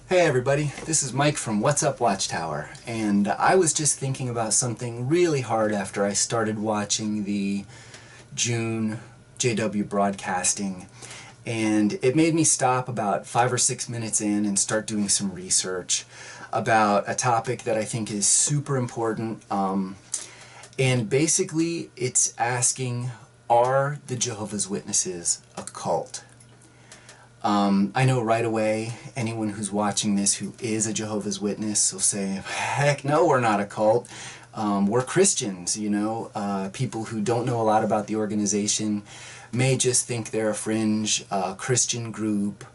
Hey everybody, this is Mike from What's Up Watchtower, and I was just thinking about something really hard after I started watching the June JW broadcasting, and it made me stop about 5 or 6 minutes in and start doing some research about a topic that I think is super important, and basically it's asking, are the Jehovah's Witnesses a cult? I know right away anyone who's watching this who is a Jehovah's Witness will say, heck no, we're not a cult. We're Christians, you know. People who don't know a lot about the organization may just think they're a fringe Christian group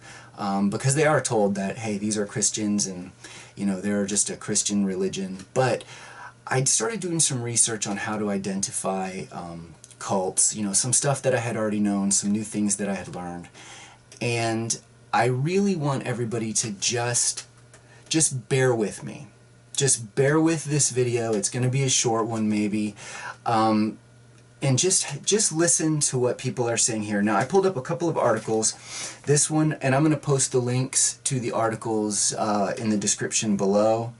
because they are told that, hey, these are Christians and, you know, they're just a Christian religion. But I started doing some research on how to identify cults, you know, some stuff that I had already known, some new things that I had learned. And I really want everybody to just bear with me. Just bear with this video. It's going to be a short one maybe. And just listen to what people are saying here. Now, I pulled up a couple of articles. This one, and I'm going to post the links to the articles in the description below.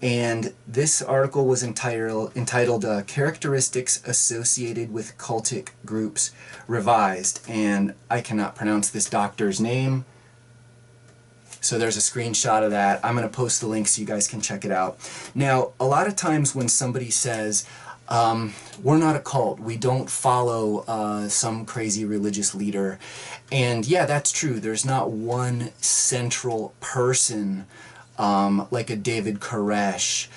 And this article was entitled Characteristics Associated with Cultic Groups Revised, and I cannot pronounce this doctor's name, so there's a screenshot of that. I'm going to post the link so you guys can check it out. Now, a lot of times when somebody says, we're not a cult, we don't follow some crazy religious leader, and yeah, that's true, there's not one central person like a David Koresh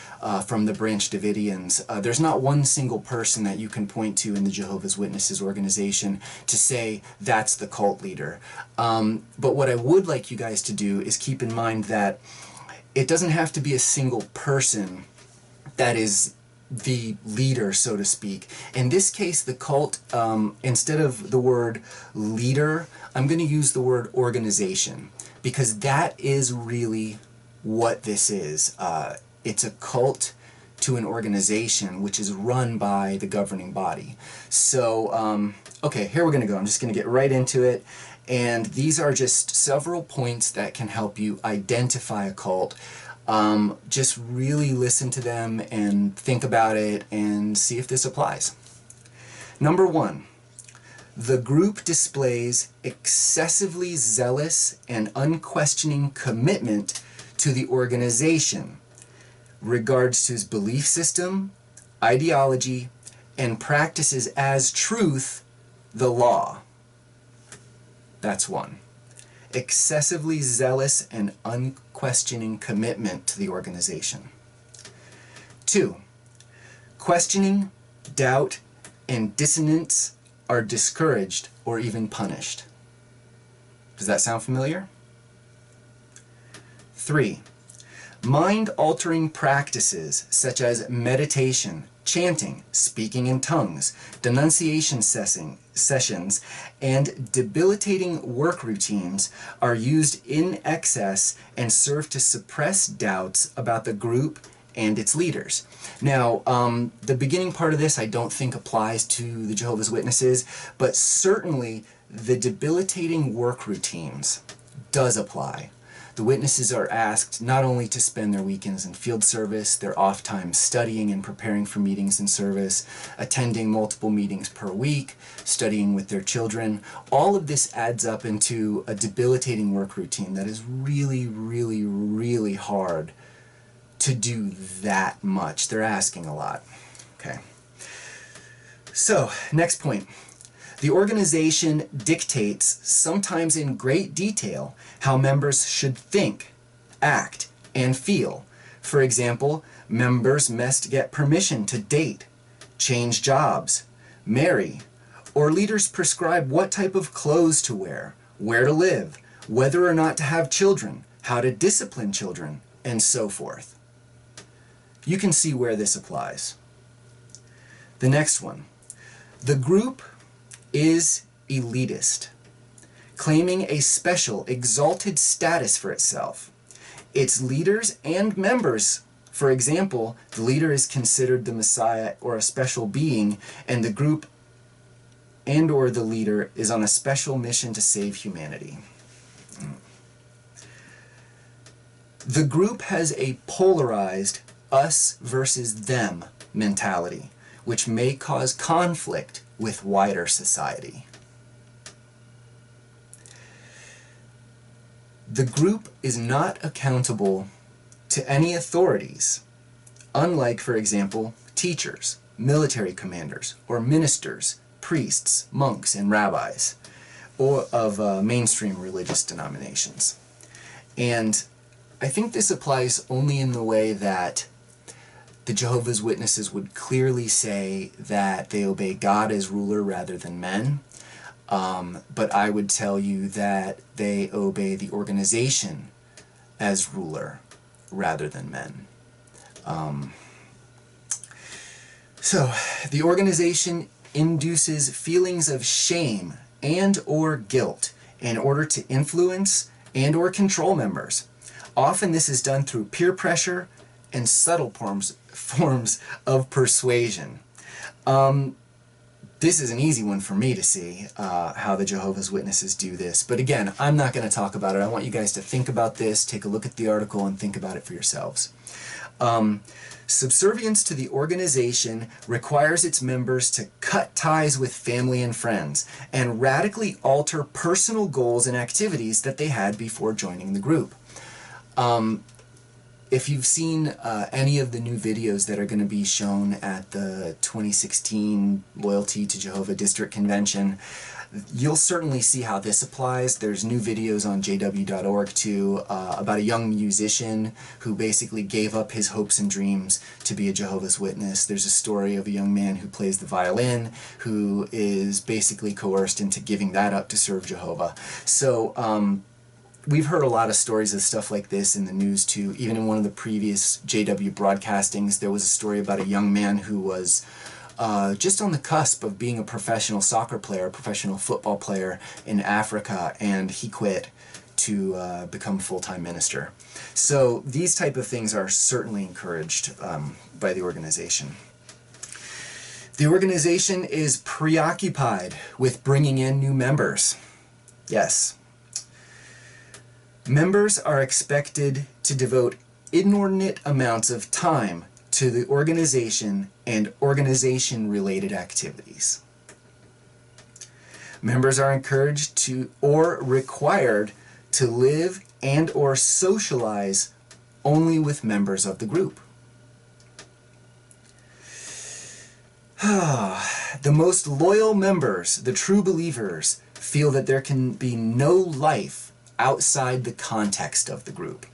from the Branch Davidians. There's not one single person that you can point to in the Jehovah's Witnesses organization to say that's the cult leader. But what I would like you guys to do is keep in mind that it doesn't have to be a single person that is the leader, so to speak. In this case, the cult, instead of the word leader, I'm going to use the word organization, because that is really what this is. It's a cult to an organization which is run by the governing body. So, okay, here we're going to go. I'm just going to get right into it. And these are just several points that can help you identify a cult. Just really listen to them and think about it and see if this applies. Number one, the group displays excessively zealous and unquestioning commitment to the organization, regards to his belief system, ideology, and practices as truth the law. That's one. Excessively zealous and unquestioning commitment to the organization. Two, questioning, doubt, and dissonance are discouraged or even punished. Does that sound familiar? 3. Mind-altering practices such as meditation, chanting, speaking in tongues, denunciation sessions, and debilitating work routines are used in excess and serve to suppress doubts about the group and its leaders. Now, the beginning part of this I don't think applies to the Jehovah's Witnesses, but certainly the debilitating work routines does apply. The witnesses are asked not only to spend their weekends in field service, their off time studying and preparing for meetings and service, attending multiple meetings per week, studying with their children. All of this adds up into a debilitating work routine that is really, really, really hard to do that much. They're asking a lot. Okay. So, next point. The organization dictates, sometimes in great detail, how members should think, act, and feel. For example, members must get permission to date, change jobs, marry, or leaders prescribe what type of clothes to wear, where to live, whether or not to have children, how to discipline children, and so forth. You can see where this applies. The next one. The group is elitist, claiming a special, exalted status for itself. Its leaders and members, for example, the leader is considered the Messiah or a special being, and the group and or the leader is on a special mission to save humanity. The group has a polarized us versus them mentality, which may cause conflict with wider society. The group is not accountable to any authorities, unlike, for example, teachers, military commanders, or ministers, priests, monks, and rabbis, or of mainstream religious denominations. And I think this applies only in the way that the Jehovah's Witnesses would clearly say that they obey God as ruler rather than men. But I would tell you that they obey the organization as ruler rather than men. So the organization induces feelings of shame and or guilt in order to influence and or control members. Often this is done through peer pressure and subtle forms of persuasion. This is an easy one for me to see, how the Jehovah's Witnesses do this. But again, I'm not going to talk about it. I want you guys to think about this, take a look at the article, and think about it for yourselves. Subservience to the organization requires its members to cut ties with family and friends and radically alter personal goals and activities that they had before joining the group. If you've seen any of the new videos that are going to be shown at the 2016 Loyalty to Jehovah District Convention, you'll certainly see how this applies. There's new videos on jw.org too about a young musician who basically gave up his hopes and dreams to be a Jehovah's Witness. There's a story of a young man who plays the violin who is basically coerced into giving that up to serve Jehovah. So we've heard a lot of stories of stuff like this in the news too. Even in one of the previous JW broadcastings, there was a story about a young man who was just on the cusp of being a professional soccer player, a professional football player in Africa, and he quit to become a full-time minister. So these type of things are certainly encouraged by the organization. The organization is preoccupied with bringing in new members. Yes. Members are expected to devote inordinate amounts of time to the organization and organization-related activities. Members are encouraged to or required to live and or socialize only with members of the group. The most loyal members, the true believers, feel that there can be no life outside the context of the group.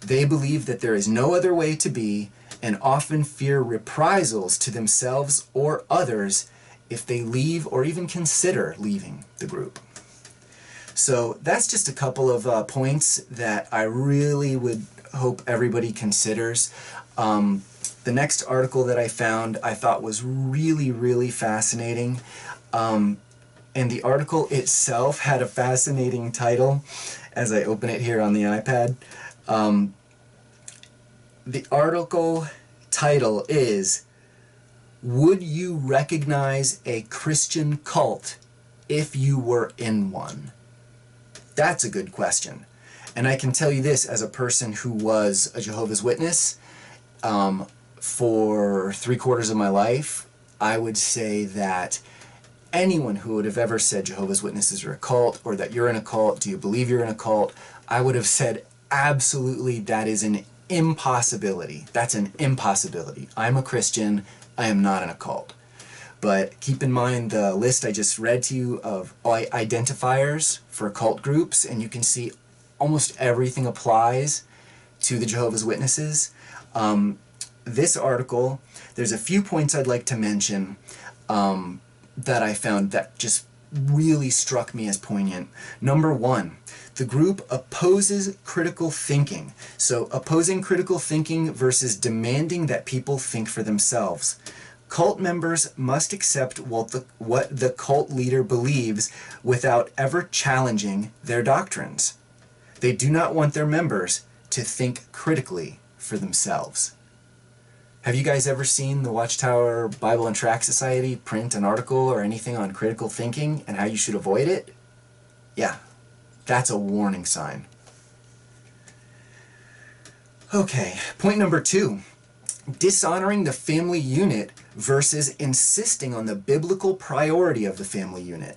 They believe that there is no other way to be and often fear reprisals to themselves or others if they leave or even consider leaving the group. So that's just a couple of points that I really would hope everybody considers. The next article that I found I thought was really, really fascinating. And the article itself had a fascinating title as I open it here on the iPad. The article title is, "Would you recognize a Christian cult if you were in one?" That's a good question. And I can tell you this as a person who was a Jehovah's Witness for 3/4 of my life. I would say that anyone who would have ever said Jehovah's Witnesses are a cult, or that you're in a cult, do you believe you're in a cult, I would have said absolutely that is an impossibility. That's an impossibility. I'm a Christian. I am not in a cult. But keep in mind the list I just read to you of identifiers for cult groups, and you can see almost everything applies to the Jehovah's Witnesses. This article, there's a few points I'd like to mention that I found that just really struck me as poignant. Number one, the group opposes critical thinking. So opposing critical thinking versus demanding that people think for themselves. Cult members must accept what the cult leader believes without ever challenging their doctrines. They do not want their members to think critically for themselves. Have you guys ever seen the Watchtower Bible and Tract Society print an article or anything on critical thinking and how you should avoid it? Yeah, that's a warning sign. Okay, point number 2. Dishonoring the family unit versus insisting on the biblical priority of the family unit.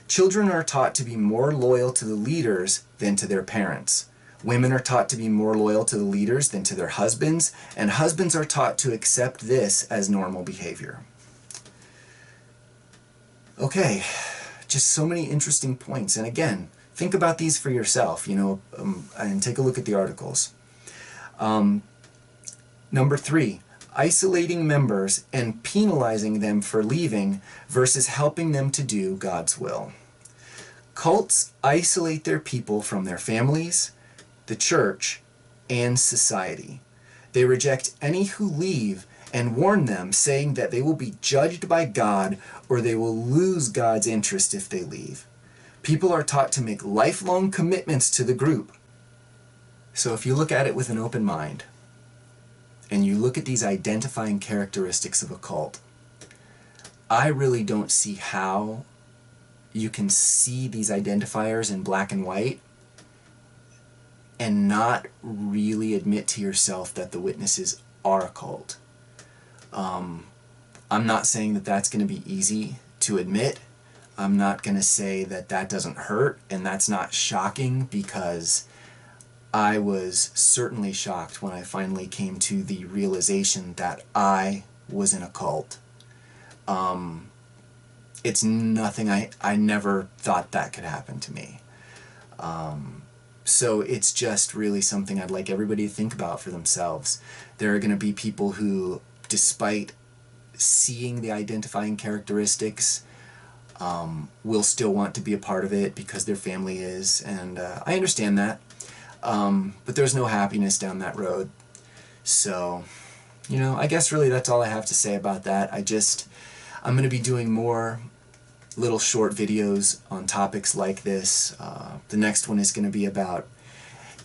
Children are taught to be more loyal to the leaders than to their parents. Women are taught to be more loyal to the leaders than to their husbands, and husbands are taught to accept this as normal behavior. Okay, just so many interesting points. And again, think about these for yourself, and take a look at the articles. Number 3, isolating members and penalizing them for leaving versus helping them to do God's will. Cults isolate their people from their families, the church, and society. They reject any who leave and warn them, saying that they will be judged by God or they will lose God's interest if they leave. People are taught to make lifelong commitments to the group. So if you look at it with an open mind, and you look at these identifying characteristics of a cult, I really don't see how you can see these identifiers in black and white and not really admit to yourself that the witnesses are a cult. I'm not saying that that's going to be easy to admit. I'm not going to say that that doesn't hurt and that's not shocking, because I was certainly shocked when I finally came to the realization that I was in a cult. It's nothing, I never thought that could happen to me. So it's just really something I'd like everybody to think about for themselves. There are going to be people who, despite seeing the identifying characteristics, will still want to be a part of it because their family is, and I understand that. But there's no happiness down that road. So, I guess really that's all I have to say about that. I'm going to be doing more little short videos on topics like this. The next one is going to be about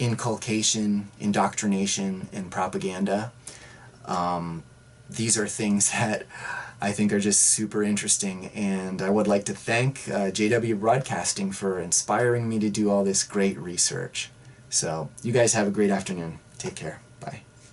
inculcation, indoctrination, and propaganda. These are things that I think are just super interesting, and I would like to thank JW Broadcasting for inspiring me to do all this great research. So, you guys have a great afternoon. Take care.